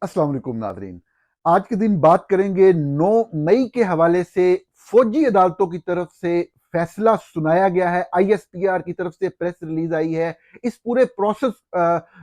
अस्सलाम वालेकुम नाज़रीन। आज के दिन बात करेंगे 9 मई के हवाले से फौजी अदालतों की तरफ से फैसला सुनाया गया है। आईएसपीआर की तरफ से प्रेस रिलीज आई है। इस पूरे प्रोसेस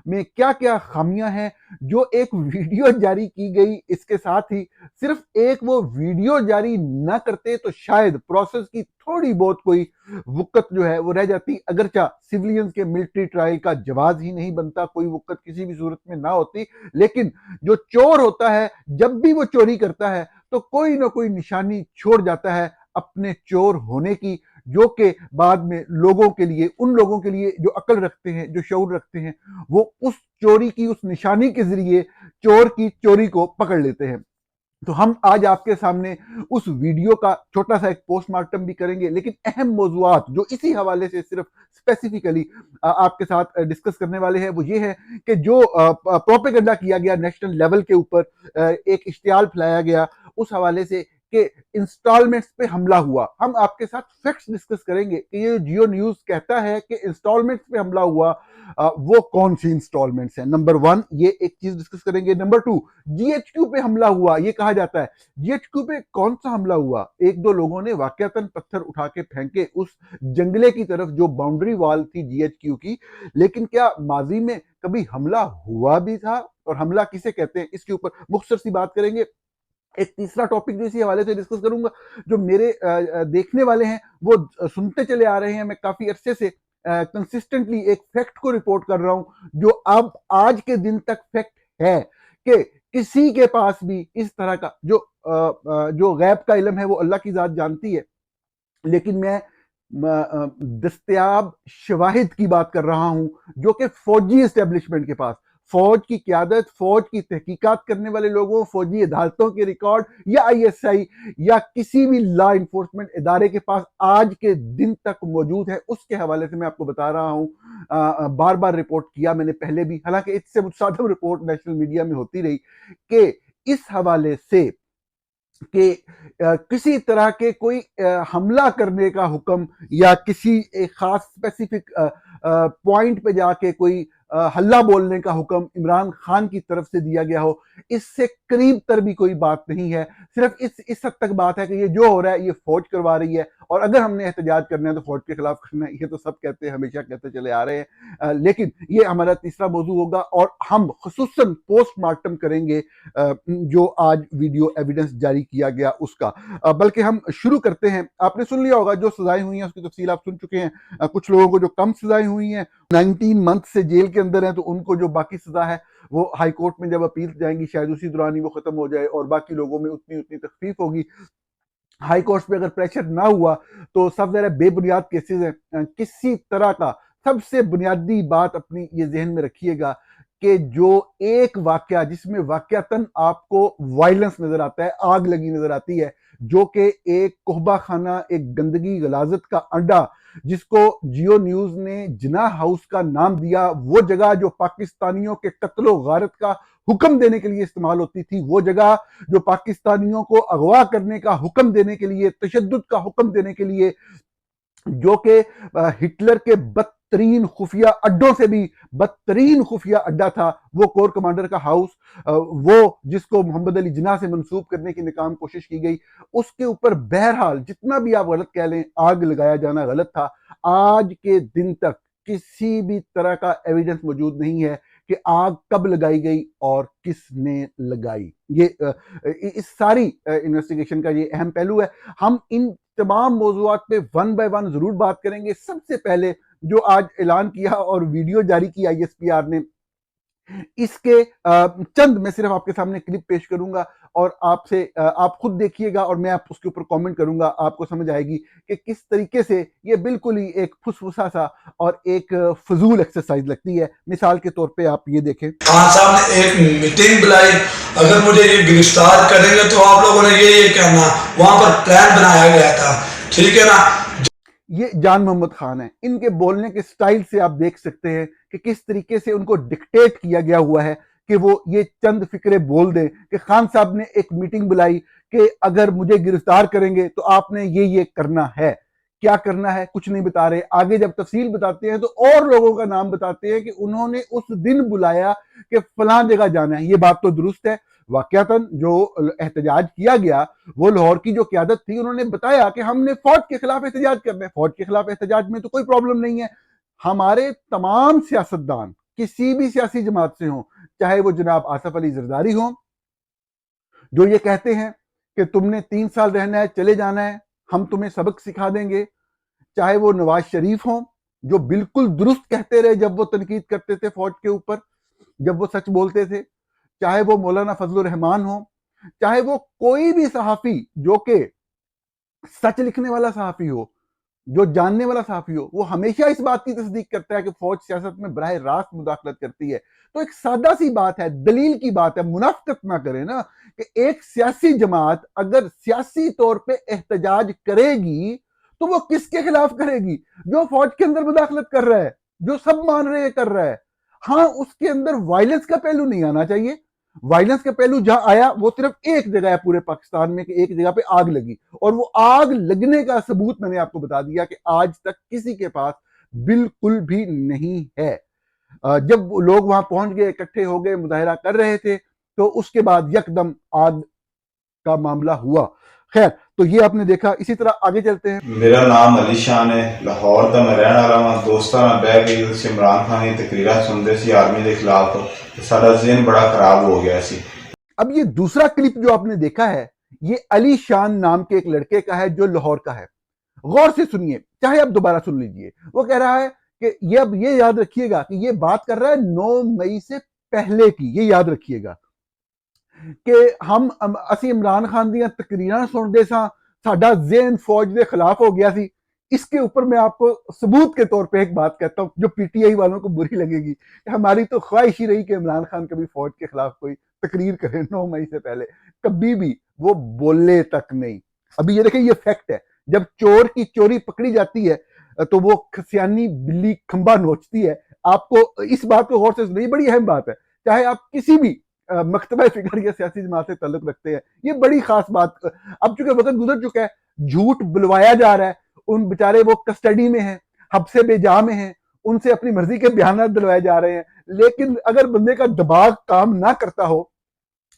में क्या क्या खामियां हैं, जो एक वीडियो जारी की गई, इसके साथ ही सिर्फ एक वो वीडियो जारी ना करते तो शायद प्रोसेस की थोड़ी बहुत कोई वुक्कत जो है वो रह जाती। अगरचा सिविलियंस के मिलिट्री ट्रायल का जवाब ही नहीं बनता, कोई वुक्कत किसी भी सूरत में ना होती, लेकिन जो चोर होता है जब भी वो चोरी करता है तो कोई ना कोई निशानी छोड़ जाता है अपने चोर होने की, जो कि बाद में लोगों के लिए, उन लोगों के लिए जो अकल रखते हैं, जो शऊर रखते हैं, वो उस चोरी की, उस निशानी के जरिए चोर की चोरी को पकड़ लेते हैं। तो हम आज आपके सामने उस वीडियो का छोटा सा एक पोस्टमार्टम भी करेंगे, लेकिन अहम मौजूआत जो इसी हवाले से सिर्फ स्पेसिफिकली आपके साथ डिस्कस करने वाले हैं वो ये है कि जो प्रोपेगेंडा किया गया नेशनल लेवल के ऊपर, एक इश्तियाल फैलाया गया उस हवाले से कि इंस्टॉलमेंट्स पे हमला हुआ। हम आपके साथ फैक्ट्स डिस्कस करेंगे कि ये जियो न्यूज कहता है कि इंस्टॉलमेंट्स पे हमला हुआ, वो कौन सी इंस्टॉलमेंट्स हैं। नंबर वन, ये एक चीज डिस्कस करेंगे। नंबर टू, जीएचक्यू पे हमला हुआ ये कहा जाता है, जीएचक्यू पे कौन सा हमला हुआ? एक दो लोगों ने वाकयातन पत्थर उठा के फेंके उस जंगले की तरफ जो बाउंड्री वॉल थी जीएचक्यू की, लेकिन क्या माजी में कभी हमला हुआ भी था? और हमला किसे कहते हैं, इसके ऊपर मुख्तसर सी बात करेंगे। एक तीसरा टॉपिक जो इसी हवाले से डिस्कस करूंगा, जो मेरे देखने वाले हैं वो सुनते चले आ रहे हैं, मैं काफी अरसे से कंसिस्टेंटली एक फैक्ट को रिपोर्ट कर रहा हूं जो अब आज के दिन तक फैक्ट है कि किसी के पास भी इस तरह का जो गैब का इल्म है वो अल्लाह की जात जानती है, लेकिन मैं दस्तयाब शवाहिद की बात कर रहा हूं जो कि फौजी एस्टेब्लिशमेंट के पास, फौज की क्यादत, फौज की तहकीकात करने वाले लोगों, फौजी अदालतों के रिकॉर्ड या आईएसआई या किसी भी लॉ इन्फोर्समेंट इदारे के पास आज के दिन तक मौजूद है। उसके हवाले से मैं आपको बता रहा हूं। बार बार रिपोर्ट किया मैंने पहले भी, हालांकि इससे मुतसादम रिपोर्ट नेशनल मीडिया में होती रही कि इस हवाले से कि किसी तरह के कोई हमला करने का हुक्म या किसी एक खास स्पेसिफिक पॉइंट पे जाके कोई हल्ला बोलने का हुक्म इमरान खान की तरफ से दिया गया हो, इससे करीब तर भी कोई बात नहीं है। सिर्फ इस हद तक बात है कि ये जो हो रहा है ये फौज करवा रही है, और अगर हमने एहतजाज करना है तो फौज के खिलाफ करना है, ये तो सब कहते हैं, हमेशा कहते चले आ रहे हैं। लेकिन ये हमारा तीसरा मौजू होगा और हम खुसूसन पोस्टमार्टम करेंगे जो आज वीडियो एविडेंस जारी किया गया उसका। बल्कि हम शुरू करते हैं। आपने सुन लिया होगा जो सजाएं हुई हैं उसकी तफसील आप सुन चुके हैं। कुछ लोगों को जो कम सजाएं हुई हैं, 19 मंथ से जेल के अंदर हैं, तो उनको जो बाकी सजा है वो हाई कोर्ट में जब अपील जाएंगी शायद उसी दौरान ही वो खत्म हो जाए, और बाकी लोगों में उतनी उतनी तखफीफ होगी। हाई कोर्ट पे अगर प्रेशर ना हुआ तो सब जरा बेबुनियाद केसेस हैं। किसी तरह का, सबसे बुनियादी बात अपनी ये जहन में रखिएगा कि जो एक वाकया जिसमें वाकयातन आपको वायलेंस नजर आता है, आग लगी नजर आती है, जो कि एक कोहबा खाना, एक गंदगी गलाजत का अड्डा, जिसको जियो न्यूज ने जिना हाउस का नाम दिया, वो जगह जो पाकिस्तानियों के कत्लो गारत का हुक्म देने के लिए इस्तेमाल होती थी, वो जगह जो पाकिस्तानियों को अगवा करने का हुक्म देने के लिए, तशद्दुद का हुक्म देने के लिए, जो कि हिटलर के बदतरीन खुफिया अड्डों से भी बदतरीन खुफिया अड्डा था, वो कोर कमांडर का हाउस, वो जिसको मोहम्मद अली जिन्ना से मंसूब करने की नाकाम कोशिश की गई, उसके ऊपर बहरहाल जितना भी आप गलत कह लें, आग लगाया जाना गलत था। आज के दिन तक किसी भी तरह का एविडेंस मौजूद नहीं है कि आग कब लगाई गई और किसने लगाई। ये इस सारी इन्वेस्टिगेशन का ये अहम पहलू है। हम इन तमाम मौजूआत पे वन बाय वन जरूर बात करेंगे। सबसे पहले जो आज ऐलान किया और वीडियो जारी की आईएसपीआर ने, इसके चंद मैं सिर्फ आपके सामने क्लिप पेश करूंगा और आपसे आप खुद देखिएगा और मैं आप उसके ऊपर कमेंट करूंगा। आपको समझ आएगी कि किस तरीके से ये बिल्कुल ही एक फुसफुसा सा और एक फजूल एक्सरसाइज लगती है। मिसाल के तौर पे आप ये देखें, खान साहब ने एक मीटिंग बुलाई, अगर मुझे ये गिरफ्तार करेंगे तो आप लोगों ने ये कहना, वहां पर प्लान बनाया गया था, ठीक है ना। ये जान मोहम्मद खान है। इनके बोलने के स्टाइल से आप देख सकते हैं कि किस तरीके से उनको डिक्टेट किया गया हुआ है कि वो ये चंद फिक्रे बोल दें कि खान साहब ने एक मीटिंग बुलाई कि अगर मुझे गिरफ्तार करेंगे तो आपने ये करना है। क्या करना है कुछ नहीं बता रहे, आगे जब तफसील बताते हैं तो और लोगों का नाम बताते हैं कि उन्होंने उस दिन बुलाया कि फलां जगह जाना है। ये बात तो दुरुस्त है, वाकयातन जो एहतजाज किया गया वो लाहौर की जो क्यादत थी उन्होंने बताया कि हमने फौज के खिलाफ एहतजाज करना है। फौज के खिलाफ एहतजाज में तो कोई प्रॉब्लम नहीं है। हमारे तमाम सियासतदान किसी भी सियासी जमात से हों, चाहे वो जनाब आसफ अली जरदारी हों जो ये कहते हैं कि तुमने 3 साल रहना है, चले जाना है, हम तुम्हें सबक सिखा देंगे, चाहे वो नवाज शरीफ हों जो बिल्कुल दुरुस्त कहते रहे जब वो तनकीद करते थे फौज के ऊपर, जब वो सच बोलते थे, चाहे वो मौलाना फजलुर रहमान हो, चाहे वो कोई भी सहाफी जो कि सच लिखने वाला सहाफी हो, जो जानने वाला सहाफी हो, वो हमेशा इस बात की तस्दीक करता है कि फौज सियासत में बराह रास्त मुदाखलत करती है। तो एक सादा सी बात है, दलील की बात है, मुनाफिकत ना करें ना कि एक सियासी जमात अगर सियासी तौर पे एहतजाज करेगी तो वो किसके खिलाफ करेगी? जो फौज के अंदर मुदाखलत कर रहा है, जो सब मान रहे हैं कर रहा है। हाँ, उसके अंदर वायलेंस का पहलू नहीं आना चाहिए। वायलेंस का पहलू जहां आया वो सिर्फ एक जगह है पूरे पाकिस्तान में कि एक जगह पे आग लगी, और वो आग लगने का सबूत मैंने आपको बता दिया कि आज तक किसी के पास बिल्कुल भी नहीं है। जब लोग वहां पहुंच गए, इकट्ठे हो गए, मुजाहरा कर रहे थे, तो उसके बाद यकदम आग का मामला हुआ। खैर, तो ये आपने देखा। इसी तरह आगे चलते हैं। मेरा नाम अली शान है, लाहौर का मैं रहने वाला हूँ। दोस्ताना बह गई उससे इमरान खान की तकरीरें सुनते सी आर्मी के खिलाफ, साਡਾ ज़हन बड़ा खराब हो गया सी। अब ये दूसरा क्लिप जो आपने देखा है, ये अली शान नाम के एक लड़के का है जो लाहौर का है। गौर से सुनिए, चाहे आप दोबारा सुन लीजिए। वो कह रहा है कि ये, अब ये याद रखिएगा कि ये बात कर रहा है 9 मई से पहले की। ये याद रखिएगा कि हम ਅਸੀਂ इमरान खान ਦੀਆਂ तकरीरां सुनते सां, साडा ज़हन फौज के खिलाफ हो गया सी। इसके ऊपर मैं आपको सबूत के तौर पे एक बात कहता हूं जो पीटीआई वालों को बुरी लगेगी। हमारी तो ख्वाहिश ही रही कि इमरान खान कभी फौज के खिलाफ कोई तकरीर करे 9 मई से पहले, कभी भी वो बोले तक नहीं। अभी ये देखिए, ये फैक्ट है। जब चोर की चोरी पकड़ी जाती है तो वो खसियानी बिल्ली खंबा नोचती है। आपको इस बात को गौर से सुनिए, बड़ी अहम बात है। चाहे आप किसी भी मकतबा फिक्र या सियासी जमात से ताल्लुक रखते हैं, ये बड़ी खास बात। अब चूंकि वक्त गुजर चुका है, झूठ बुलवाया जा रहा है, उन बेचारे वो कस्टडी में हैं, हब्से बेजा में हैं, उनसे अपनी मर्जी के बयान दिलवाए जा रहे हैं। लेकिन अगर बंदे का दिमाग काम ना करता हो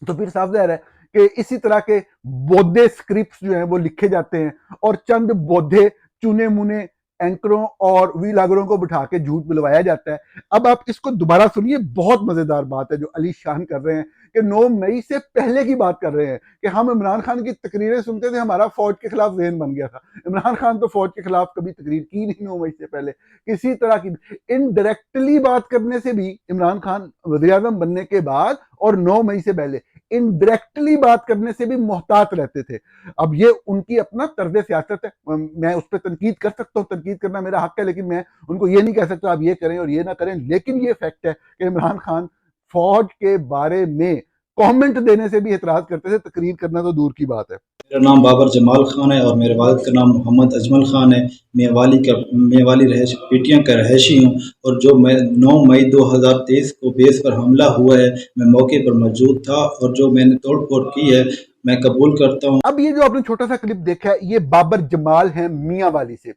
तो फिर साफ जाहिर है कि इसी तरह के बौद्धे स्क्रिप्ट्स जो हैं वो लिखे जाते हैं और चंद बौद्धे चुने मुने एंकरों और वीलागरों को बिठा के झूठ बुलवाया जाता है। अब आप इसको दोबारा सुनिए, बहुत मजेदार बात है जो अली शान कर रहे हैं कि 9 मई से पहले की बात कर रहे हैं कि हम इमरान खान की तकरीरें सुनते थे, हमारा फौज के खिलाफ ज़हन बन गया था। इमरान खान तो फौज के खिलाफ कभी तकरीर की नहीं 9 मई से पहले, किसी तरह की। इनडायरेक्टली बात करने से भी इमरान खान वज़ीर-ए-आज़म बनने के बाद और 9 मई से पहले इनडायरेक्टली बात करने से भी मोहतात रहते थे। अब ये उनकी अपना तर्ज सियासत है, मैं उस पर तनकीद कर सकता हूँ, तनकीद करना मेरा हक है, लेकिन मैं उनको ये नहीं कह सकता आप ये करें और ये ना करें। लेकिन ये फैक्ट है कि इमरान खान फौज के बारे में कमेंट देने से भी एतराज करते थे, तकरीर करना तो दूर की बात है। मेरा नाम बाबर जमाल खान है और मेरे वालिद का नाम मोहम्मद अजमल खान है। मेवाली रहायश पीटियां का रहायशी हूँ और जो मैं 9 मई 2023 को बेस पर हमला हुआ है, मैं मौके पर मौजूद था और जो मैंने तोड़ फोड़ की है मैं कबूल करता हूँ। अब ये जो आपने छोटा सा क्लिप देखा है, ये बाबर जमाल है मियाँ वाली से,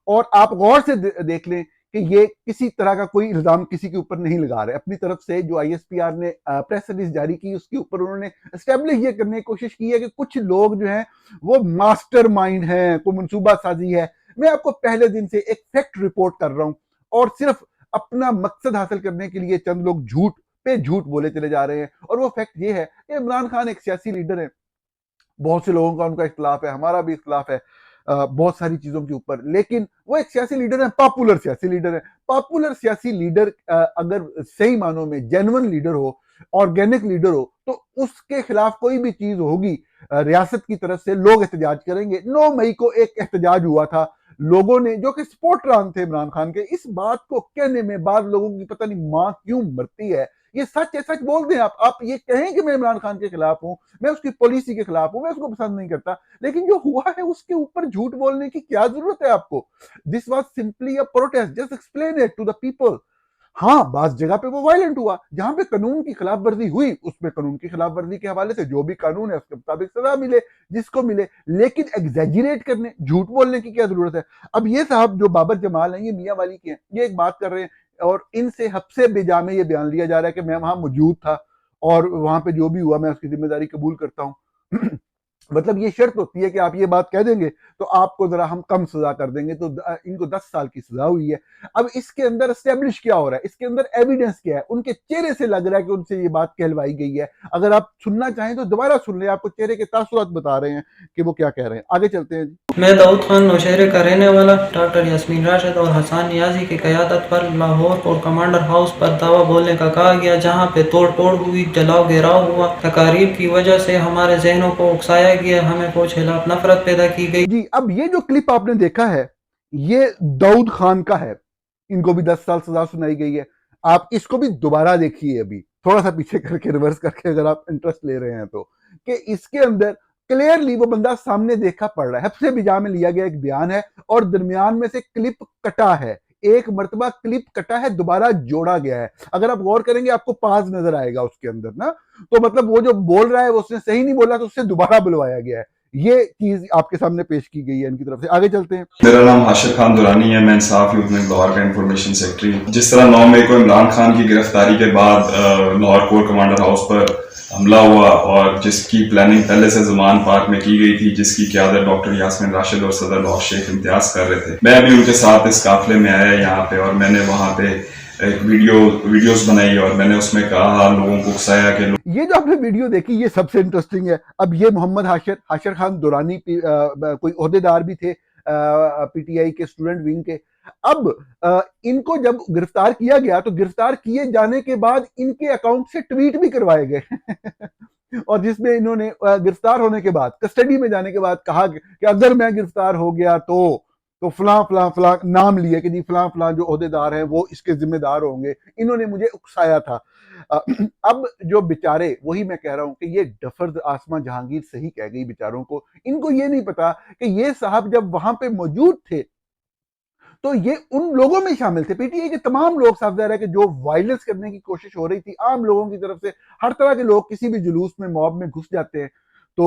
और आप गौर से देख लें कि ये किसी तरह का कोई इल्जाम किसी के ऊपर नहीं लगा रहे। अपनी तरफ से जो आईएसपीआर ने प्रेस रिलीज जारी की उसके ऊपर उन्होंने एस्टेब्लिश ये करने की कोशिश की है कि कुछ लोग जो हैं वो मास्टरमाइंड हैं, कोई मंसूबा साजी है। मैं आपको पहले दिन से एक फैक्ट रिपोर्ट कर रहा हूं और सिर्फ अपना मकसद हासिल करने के लिए चंद लोग झूठ पे झूठ बोले चले जा रहे हैं। और वो फैक्ट ये है कि इमरान खान एक सियासी लीडर है, बहुत से लोगों का उनका इख्तलाफ है, हमारा भी इख्तलाफ है बहुत सारी चीजों के ऊपर, लेकिन वो एक सियासी लीडर है, पॉपुलर सियासी लीडर है। पॉपुलर सियासी लीडर अगर सही मानों में जेन्युइन लीडर हो, ऑर्गेनिक लीडर हो, तो उसके खिलाफ कोई भी चीज होगी रियासत की तरफ से लोग एहतजाज करेंगे। 9 मई को एक एहतजाज हुआ था, लोगों ने जो कि सपोर्टर थे इमरान खान के, इस बात को कहने में बाद लोगों की पता नहीं मां क्यों मरती है। ये सच है, सच बोल दें आप ये कहें कि मैं इमरान खान के खिलाफ हूं, मैं उसकी पॉलिसी के खिलाफ हूं, मैं उसको पसंद नहीं करता, लेकिन जो हुआ है उसके ऊपर झूठ बोलने की क्या जरूरत है आपको? This was simply a protest, just explain it to the people. हाँ, बाज़ जगह पे वो वायलेंट हुआ, जहाँ पे कानून की खिलाफ वर्जी हुई, उसमें कानून की खिलाफ वर्जी के हवाले से जो भी कानून है उसके मुताबिक सजा मिले, जिसको मिले। लेकिन एग्जैजरेट करने, झूठ बोलने की क्या जरूरत है? अब ये साहब जो बाबर जमाल हैं, ये मियाँ वाली के हैं, ये एक बात कर रहे हैं और इनसे हफ्से बेजामे ये बयान लिया जा रहा है कि मैं वहां मौजूद था और वहां पे जो भी हुआ मैं उसकी जिम्मेदारी कबूल करता हूँ। मतलब ये शर्त होती है कि आप ये बात कह देंगे तो आपको जरा हम कम सजा कर देंगे। तो इनको 10 साल की सजा हुई है। अब इसके अंदर स्टेब्लिश क्या हो रहा है, इसके अंदर एविडेंस क्या है? उनके चेहरे से लग रहा है कि उनसे ये बात कहलवाई गई है। अगर आप सुनना चाहें तो दोबारा सुन लें, आपको चेहरे के तासुरात बता रहे हैं कि वो क्या कह रहे हैं। आगे चलते हैं जी। मैं दाऊद खान नौशहरे का रहने वाला डॉक्टर यास्मीन राशिद और हसन नियाजी की क़यादत पर लाहौर कोर कमांडर हाउस पर दावा बोलने का कहा गया, जहां पे तोड़ फोड़ हुई, जलाओ घेराव हुआ। तकारीब की वजह से हमारे जहनों को उकसाया गया, हमें फौज के खिलाफ नफरत पैदा की गई। जी, अब ये जो क्लिप आपने देखा है ये दाऊद खान का है। इनको भी 10 साल सजा सुनाई गई है। आप इसको भी दोबारा देखिए, अभी थोड़ा सा पीछे करके रिवर्स करके, अगर आप इंटरेस्ट ले रहे हैं तो, कि इसके अंदर क्लियरली वो बंदा सामने देखा पड़ रहा है। हफ्ते बिजा में लिया गया एक बयान है और दरमियान में से क्लिप कटा है, एक मर्तबा क्लिप कटा है, दोबारा जोड़ा गया है। अगर आप गौर करेंगे आपको पाज नजर आएगा उसके अंदर ना, तो मतलब वो जो बोल रहा है वो उसने सही नहीं बोला तो उससे दोबारा बुलवाया गया है। ये चीज आपके सामने पेश की गई है इनकी तरफ से। आगे चलते हैं। मेरा नाम हाशिर खान दुरानी है, मैं इंसाफ यूथ विंग लाहौर का इंफॉर्मेशन सेक्रेटरी। जिस तरह 9 मई को इमरान खान की गिरफ्तारी के बाद लाहौर कोर कमांडर हाउस पर हमला हुआ और जिसकी प्लानिंग पहले से ज़मान पार्क में की गई थी, जिसकी क़यादत डॉक्टर यास्मीन राशिद और सदर लाहौर शेख इम्तियाज कर रहे थे, मैं भी उनके साथ इस काफिले में आया यहाँ पे और मैंने वहाँ पे एक वीडियोस बनाई और मैंने उसमें कहा, लोगों को उकसाया कि ये जो आपने वीडियो देखी ये सबसे इंटरेस्टिंग है। अब ये मोहम्मद हाशिर खान दुरानी कोई ओहदेदार भी थे पीटीआई के स्टूडेंट विंग के। अब इनको जब गिरफ्तार किया गया तो गिरफ्तार किए जाने के बाद इनके अकाउंट से ट्वीट भी करवाए गए और जिसमें इन्होंने गिरफ्तार होने के बाद, कस्टडी में जाने के बाद कहा कि अगर मैं गिरफ्तार हो गया तो फलां फलां फलां नाम लिए कि जी फलां फलां जो ओहदेदार हैं वो इसके जिम्मेदार होंगे, इन्होंने मुझे उकसाया था। अब जो बेचारे, वही मैं कह रहा हूं कि ये डफर आसमा जहांगीर सही कह गई बेचारों को। इनको ये नहीं पता कि ये साहब जब वहां पे मौजूद थे तो ये उन लोगों में शामिल थे। पीटीआई के तमाम लोग, साफ ज़ाहिर है कि जो वायलेंस करने की कोशिश हो रही थी आम लोगों की तरफ से, हर तरह के लोग किसी भी जुलूस में, मॉब में घुस जाते हैं तो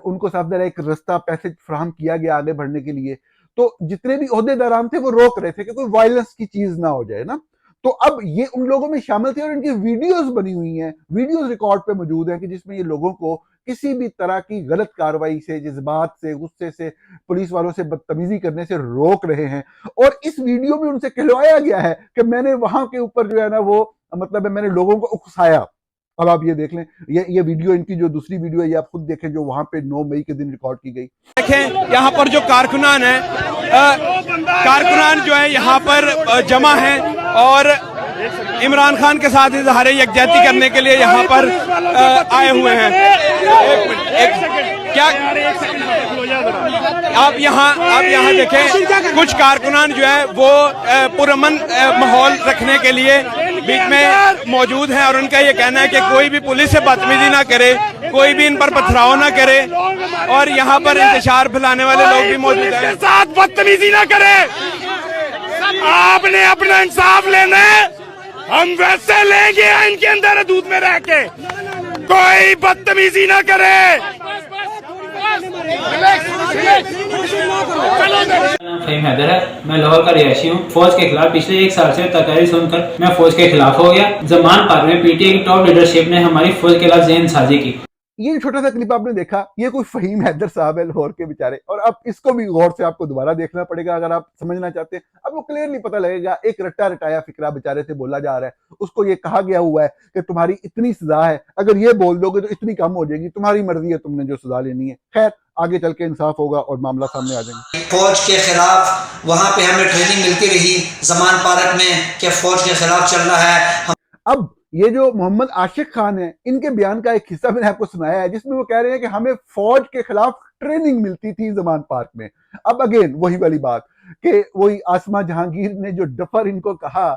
उनको साफ ज़ाहिर है एक रास्ता, पैसेज फराहम किया गया आगे बढ़ने के लिए। तो जितने भी ओहदेदारान थे वो रोक रहे थे कि कोई वायलेंस की चीज ना हो जाए ना। तो अब ये उन लोगों में शामिल थे और इनकी वीडियोस बनी हुई हैं, वीडियोस रिकॉर्ड पे मौजूद हैं कि जिसमें ये लोगों को किसी भी तरह की गलत कार्रवाई से, जज्बात से, गुस्से से, पुलिस वालों से बदतमीजी करने से रोक रहे हैं। और इस वीडियो में उनसे कहलवाया गया है कि मैंने वहां के ऊपर जो है ना वो, मतलब है, मैंने लोगों को उकसाया। अब आप ये देख लें, ये वीडियो, इनकी जो दूसरी वीडियो है ये आप खुद देखें, जो वहां पे 9 मई के दिन रिकॉर्ड की गई। देखें यहाँ पर जो कारकुनान है, कारकुनान जो है यहाँ पर जमा है और इमरान खान के साथ इजहार यकजहती करने के लिए यहाँ पर आए हुए हैं। क्या आप यहाँ देखें, कुछ कारकुनान जो है वो पुरअमन माहौल रखने के लिए बीच में मौजूद हैं और उनका ये कहना है कि कोई भी पुलिस से बदतमीजी ना करे, कोई भी इन पर पथराव ना करे और यहाँ पर इंतशार फैलाने वाले लोग भी मौजूद हैं। साथ बदतमीजी ना करे, आपने अपना इंसाफ लेना है, हम वैसे लेंगे इनके अंदर दूध में रह के, कोई बदतमीजी ना करे। फहीम हैदर है, मैं लाहौर का रिहायशी हूँ। फौज के खिलाफ पिछले 1 साल से तकारीर सुनकर मैं फौज के खिलाफ हो गया। ज़मान पार्क में पीटीआई की टॉप लीडरशिप ने हमारी फौज के खिलाफ ज़हन साजी की। ये छोटा सा क्लिप आपने देखा, ये कोई फहीम हैदर साहब है लाहौर के बेचारे, और अब इसको भी गौर से आपको दोबारा देखना पड़ेगा अगर आप समझना चाहते हैं। अब वो क्लियरली पता लगेगा, एक रट्टा रटाया फिक्रा बेचारे से बोला जा रहा है। उसको ये कहा गया हुआ है कि तुम्हारी इतनी सजा है, अगर ये बोल दोगे तो इतनी कम हो जाएगी, तुम्हारी मर्जी है, तुमने जो सजा लेनी है। खैर, आगे चल के इंसाफ होगा और मामला सामने आ जाएंगे। फौज के खिलाफ वहां पे हमें ट्रेनिंग मिलती रही ज़मान पार्क में कि फौज के खिलाफ चल रहा है। अब ये जो मोहम्मद आशिक खान है, इनके बयान का एक हिस्सा मैंने आपको सुनाया है जिसमें वो कह रहे हैं कि हमें फौज के खिलाफ ट्रेनिंग मिलती थी ज़मान पार्क में। अब अगेन वही वाली बात कि वही आसमा जहांगीर ने जो डफर इनको कहा।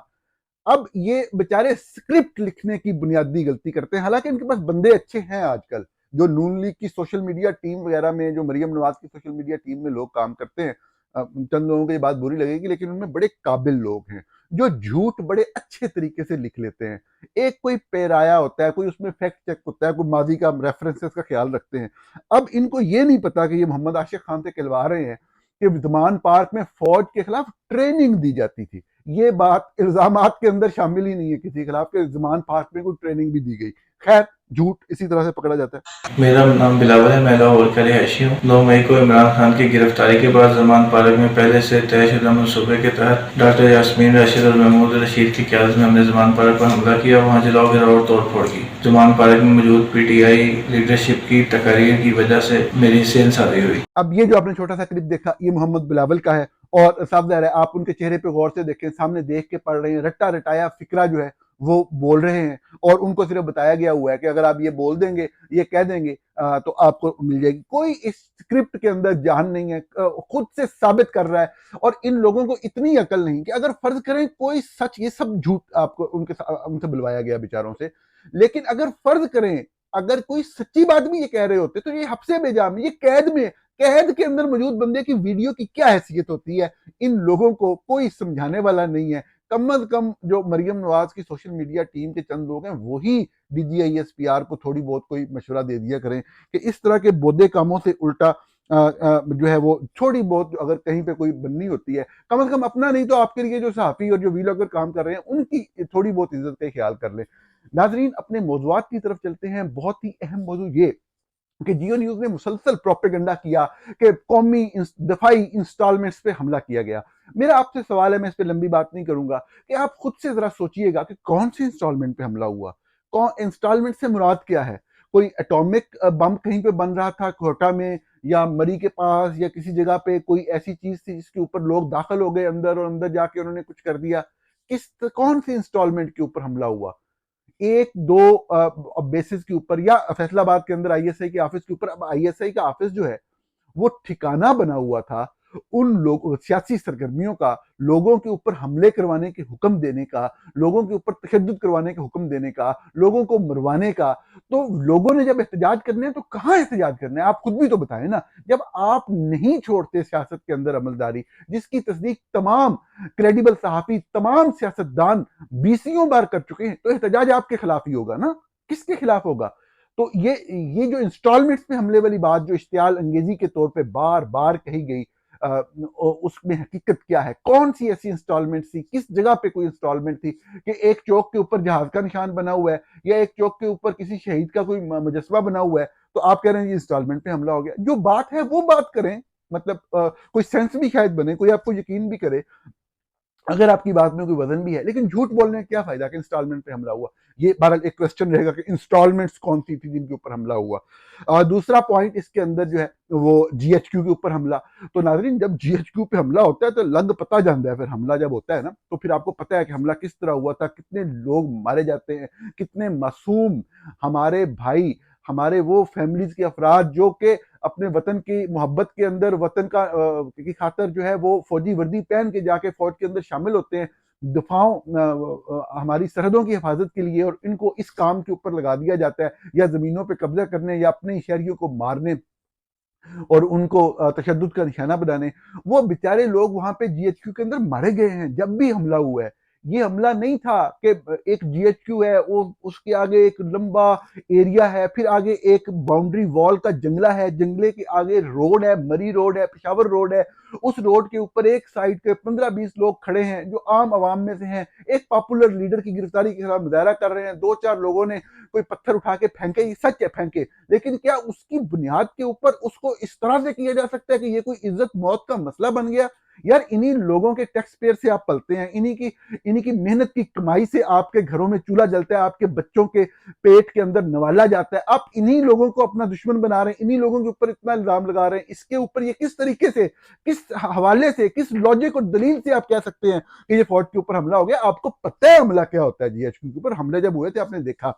अब ये बेचारे स्क्रिप्ट लिखने की बुनियादी गलती करते हैं, हालांकि इनके पास बंदे अच्छे हैं आजकल। जो नून लीग की सोशल मीडिया टीम वगैरह में, जो मरियम नवाज की सोशल मीडिया टीम में लोग काम करते हैं, चंद लोगों को ये बात बुरी लगेगी, लेकिन उनमें बड़े काबिल लोग हैं जो झूठ बड़े अच्छे तरीके से लिख लेते हैं। एक कोई पेराया होता है, कोई उसमें फैक्ट चेक होता है, कोई माजी का रेफरेंसेस का ख्याल रखते हैं। अब इनको ये नहीं पता कि ये मोहम्मद आशिक खान से कहलवा रहे हैं कि ज़मान पार्क में फौज के खिलाफ ट्रेनिंग दी जाती थी। ये बात इल्जामात के अंदर शामिल ही नहीं है किसी के खिलाफ कि ज़मान पार्क में कोई ट्रेनिंग भी दी गई। खैर, झूठ इसी तरह से पकड़ा जाता है। मेरा नाम बिलावल है, मैं लाहौर का रिहायशी हूँ। 9 मई को इमरान खान की गिरफ्तारी के बाद ज़मान पार्क में पहले से तयशुदा मनसूबे के तहत डॉक्टर यास्मीन राशिद और महमूद रशीद की क़यादत में हमने ज़मान पार्क पर हमला किया, वहाँ जलाओ गिराव और तोड़ फोड़ की। ज़मान पार्क में मौजूद PTI लीडरशिप की तकारीर की वजह से मेरी सेंध शादी हुई। अब ये जो आपने छोटा सा क्लिप देखा, ये मोहम्मद बिलावल का है और साफ ज़ाहिर है आप उनके चेहरे पे गौर से देखें, सामने देख के पढ़ रहे हैं, रट्टा रटाया फिक्रा जो है वो बोल रहे हैं और उनको सिर्फ बताया गया हुआ है कि अगर आप ये बोल देंगे, ये कह देंगे तो आपको मिल जाएगी। कोई इस स्क्रिप्ट के अंदर जान नहीं है, खुद से साबित कर रहा है। और इन लोगों को इतनी अकल नहीं कि अगर फर्ज करें कोई सच, ये सब झूठ आपको उनसे बुलवाया गया बेचारों से, लेकिन अगर फर्ज करें अगर कोई सच्ची बात भी ये कह रहे होते तो ये हफ्से बेजाम, ये कैद के अंदर मौजूद बंदे की वीडियो की क्या हैसियत होती है, इन लोगों को कोई समझाने वाला नहीं है। कम अज कम जो मरियम नवाज की सोशल मीडिया टीम के चंद लोग हैं वही DGISPR को थोड़ी बहुत कोई मशवरा दे दिया करें कि इस तरह के बोदे कामों से उल्टा जो है वो थोड़ी बहुत अगर कहीं पे कोई बननी होती है, कम से कम अपना नहीं तो आपके लिए जो सहाफ़ी और जो वीलॉगर काम कर रहे हैं उनकी थोड़ी बहुत इज्जत का ख्याल कर लें। नाजरीन, अपने मौज़ूआत की तरफ चलते हैं। बहुत ही अहम मौजू ये कि जियो न्यूज़ ने मुसलसल प्रोपेगेंडा किया कि कौमी दफाई इंस्टॉलमेंट्स पे हमला किया गया। मेरा आपसे सवाल है, मैं इस पे लंबी बात नहीं करूंगा, कि आप खुद से जरा सोचिएगा कि कौन से इंस्टॉलमेंट पे हमला हुआ। कौन इंस्टॉलमेंट से मुराद क्या है? कोई एटॉमिक बम कहीं पे बन रहा था कोटा में या मरी के पास या किसी जगह पे कोई ऐसी चीज थी जिसके ऊपर लोग दाखिल हो गए अंदर और अंदर जाके उन्होंने कुछ कर दिया? कौन से इंस्टॉलमेंट के ऊपर हमला हुआ? एक दो बेसिस के ऊपर या फैसलाबाद के अंदर ISI के ऑफिस के ऊपर? अब ISI का ऑफिस जो है वो ठिकाना बना हुआ था उन लोग सियासी सरगर्मियों का, लोगों के ऊपर हमले करवाने के हुक्म देने का, लोगों के ऊपर तशद्दुद करवाने के हुक्म देने का, लोगों को मरवाने का। तो लोगों ने जब एहतजाज करने हैं तो कहाँ एहतजाज करना है? आप खुद भी तो बताएं ना। जब आप नहीं छोड़ते सियासत के अंदर अमलदारी, जिसकी तस्दीक तमाम क्रेडिबल सहाफ़ी, तमाम सियासतदान 20 बार कर चुके हैं, तो एहतजाज आपके खिलाफ ही होगा ना, किसके खिलाफ होगा? तो ये जो इंस्टॉलमेंट्स पे हमले वाली बात जो इश्तियाल अंगेजी के तौर पे बार बार कही गई, उसमें हकीकत क्या है? कौन सी ऐसी इंस्टॉलमेंट थी? किस जगह पे कोई इंस्टॉलमेंट थी कि एक चौक के ऊपर जहाज का निशान बना हुआ है या एक चौक के ऊपर किसी शहीद का कोई मुजस्समा बना हुआ है तो आप कह रहे हैं ये इंस्टॉलमेंट पे हमला हो गया? जो बात है वो बात करें, मतलब कोई सेंस भी शायद बने, कोई आपको यकीन भी करे अगर आपकी बात में कोई वजन भी है। लेकिन झूठ बोलने का क्या फायदा कि इंस्टॉलमेंट पे हमला हुआ? ये बहरहाल एक क्वेश्चन रहेगा कि इंस्टॉलमेंट्स कौन सी थी जिनके ऊपर हमला हुआ। दूसरा पॉइंट इसके अंदर जो है वो GHQ के ऊपर हमला। तो नाजरीन, जब GHQ पे हमला होता है तो लग पता जाता है, फिर हमला जब होता है ना तो फिर आपको पता है कि हमला किस तरह हुआ था, कितने लोग मारे जाते हैं, कितने मासूम हमारे भाई, हमारे वो फैमिलीज के अफराद जो कि अपने वतन की मोहब्बत के अंदर वतन का की खातर जो है वो फौजी वर्दी पहन के जाके फौज के अंदर शामिल होते हैं दफाओं हमारी सरहदों की हिफाजत के लिए, और इनको इस काम के ऊपर लगा दिया जाता है या जमीनों पे कब्जा करने या अपने शहरियों को मारने और उनको तशद्दुद का निशाना बनाने। वो बेचारे लोग वहां पे GHQ के अंदर मारे गए हैं जब भी हमला हुआ है। ये हमला नहीं था कि एक GHQ है, वो उसके आगे एक लंबा एरिया है, फिर आगे एक बाउंड्री वॉल का जंगला है, जंगले के आगे रोड है, मरी रोड है, पेशावर रोड है। उस रोड के ऊपर एक साइड के 15-20 लोग खड़े हैं जो आम आवाम में से हैं, एक पॉपुलर लीडर की गिरफ्तारी के खिलाफ मुजाहरा कर रहे हैं। 2-4 लोगों ने कोई पत्थर उठा के फेंके, ये सच है फेंके, लेकिन क्या उसकी बुनियाद के ऊपर उसको इस तरह से किया जा सकता है कि ये कोई इज्जत मौत का मसला बन गया? यार, इन्हीं लोगों के टैक्स पेयर से आप पलते हैं, इन्हीं की मेहनत की कमाई से आपके घरों में चूल्हा जलता है, आपके बच्चों के पेट के अंदर नवाला जाता है। आप इन्हीं लोगों को अपना दुश्मन बना रहे हैं, इन्हीं लोगों के ऊपर इतना इल्जाम लगा रहे हैं। इसके ऊपर ये किस तरीके से, किस हवाले से, किस लॉजिक और दलील से आप कह सकते हैं कि ये फौज के ऊपर हमला हो गया? आपको पता है हमला क्या होता है? GHQ के ऊपर हमले जब हुए थे आपने देखा।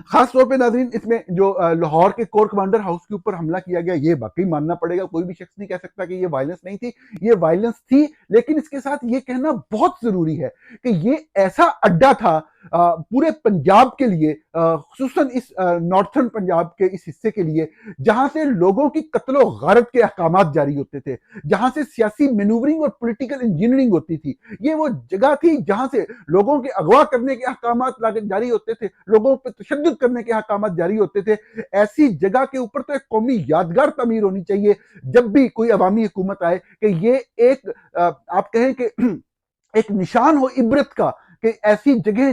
खास तौर पे नाज़रीन, इसमें जो लाहौर के कोर कमांडर हाउस के ऊपर हमला किया गया, ये वाकई मानना पड़ेगा, कोई भी शख्स नहीं कह सकता कि ये वायलेंस नहीं थी, ये वायलेंस थी। लेकिन इसके साथ ये कहना बहुत जरूरी है कि ये ऐसा अड्डा था पूरे पंजाब के लिए, खुसूसन इस नॉर्थर्न पंजाब के इस हिस्से के लिए जहां से लोगों की कत्लो गारत के अहकामात जारी होते थे, जहां से सियासी मैनूवरिंग और पॉलिटिकल इंजीनियरिंग होती थी। ये वो जगह थी जहां से लोगों के अगवा करने के अहकामात जारी होते थे, लोगों पर तशद्दुद करने के अहकामात जारी होते थे। ऐसी जगह के ऊपर तो एक कौमी यादगार तमीर होनी चाहिए जब भी कोई अवामी हुकूमत आए, कि ये एक आप कहें कि एक निशान हो इबरत का, कि ऐसी जगह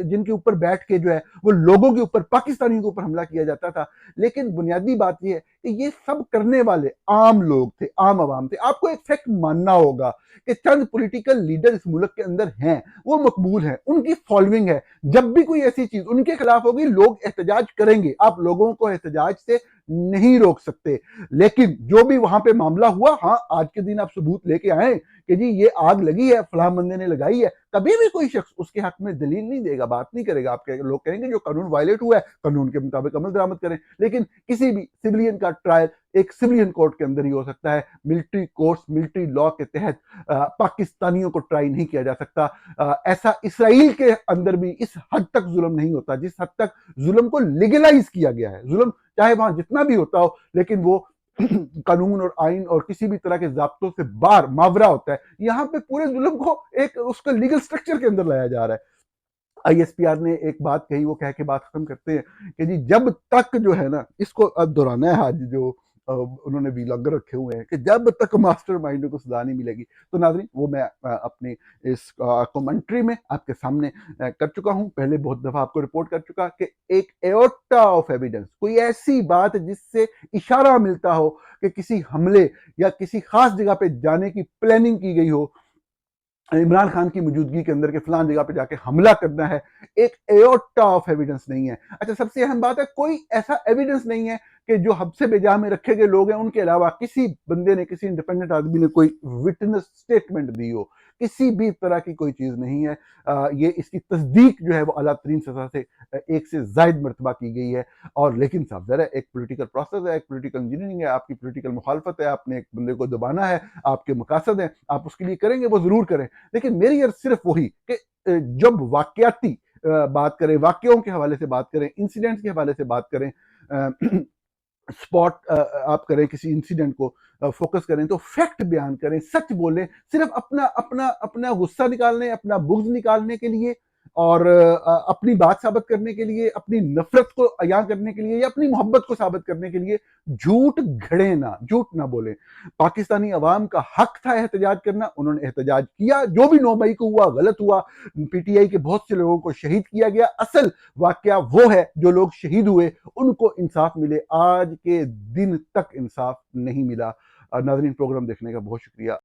जिनके ऊपर बैठ के जो है वो लोगों के ऊपर, पाकिस्तानियों के ऊपर हमला किया जाता था। लेकिन बुनियादी बात यह है कि ये सब करने वाले आम लोग थे, आम आवाम थे। आपको एक फैक्ट मानना होगा कि चंद पॉलिटिकल लीडर इस मुल्क के अंदर हैं, वो मकबूल हैं, उनकी फॉलोइंग है। जब भी कोई ऐसी चीज उनके खिलाफ होगी, लोग एहतजाज करेंगे। आप लोगों को एहतजाज से नहीं रोक सकते। लेकिन जो भी वहां पे मामला हुआ, हाँ, आज के दिन आप सबूत लेके आए कि जी ये आग लगी है, फलां बंदे ने लगाई है, कभी भी कोई शख्स उसके हक में दलील नहीं देगा, बात नहीं करेगा। आपके लोग कहेंगे जो कानून वायलेट हुआ है, कानून के मुताबिक अमल दरामद करें। लेकिन किसी भी सिविलियन का ट्रायल एक सिविलियन कोर्ट के अंदर ही हो सकता है। मिलिट्री कोर्ट्स, मिलिट्री लॉ के तहत पाकिस्तानियों को ट्राई नहीं किया जा सकता। ऐसा इसराइल के अंदर भी इस हद तक जुल्म नहीं होता जिस हद तक जुल्म को लीगलाइज किया गया है। जुल्म चाहे वहां जितना भी होता हो, लेकिन वो कानून और आइन और किसी भी तरह के जाब्तों से बाहर मावरा होता है। यहाँ पे पूरे जुल्म को एक उसका लीगल स्ट्रक्चर के अंदर लाया जा रहा है। ISPR ने एक बात कही, वो कह के बात खत्म करते हैं कि जी जब तक जो है ना, इसको अब दोहराना है आज जो उन्होंने व्लॉगर रखे हुए हैं, कि जब तक मास्टरमाइंड को सजा नहीं मिलेगी। तो नाज़रीन, वो मैं अपनी इस कमेंट्री में आपके सामने कर चुका हूं। पहले बहुत दफा आपको रिपोर्ट कर चुका कि एक एओर्टा ऑफ एविडेंस, कोई ऐसी बात जिससे इशारा मिलता हो कि किसी हमले या किसी खास जगह पे जाने की प्लानिंग की गई हो, इमरान खान की मौजूदगी के अंदर के फलान जगह पे जाके हमला करना है, एक एओर्टा ऑफ एविडेंस नहीं है। अच्छा, सबसे अहम बात है, कोई ऐसा एविडेंस नहीं है कि जो हब्से बेजा में रखे गए लोग हैं उनके अलावा किसी बंदे ने, किसी इंडिपेंडेंट आदमी ने कोई विटनेस स्टेटमेंट दी हो। किसी भी तरह की कोई चीज नहीं है। ये इसकी तस्दीक जो है वो आला तरीन सजा से एक से जायद मरतबा की गई है। और लेकिन साहब जरा एक पोलिटिकल प्रोसेस है, एक पोलिटिकल इंजीनियरिंग है, आपकी पोलिटिकल मुखालफत है, आपने एक बंदे को दबाना है, आपके मकासद हैं, आप उसके लिए करेंगे, वो जरूर करें। लेकिन मेरी अर्ज सिर्फ वही कि जब वाकयाती बात करें, वाकयों के हवाले से बात करें, इंसिडेंट्स के हवाले से बात करें, स्पॉट आप करें, किसी इंसिडेंट को फोकस करें, तो फैक्ट बयान करें, सच बोलें। सिर्फ अपना अपना अपना गुस्सा निकालने, अपना बुग़्ज़ निकालने के लिए और अपनी बात साबित करने के लिए, अपनी नफरत को अयां करने के लिए या अपनी मोहब्बत को साबित करने के लिए झूठ घड़े ना, झूठ ना बोले। पाकिस्तानी अवाम का हक था एहतजाज करना, उन्होंने एहतजाज किया। जो भी 9 मई को हुआ गलत हुआ। PTI के बहुत से लोगों को शहीद किया गया। असल वाकया वो है, जो लोग शहीद हुए उनको इंसाफ मिले, आज के दिन तक इंसाफ नहीं मिला। नाज़रीन, प्रोग्राम देखने का बहुत शुक्रिया।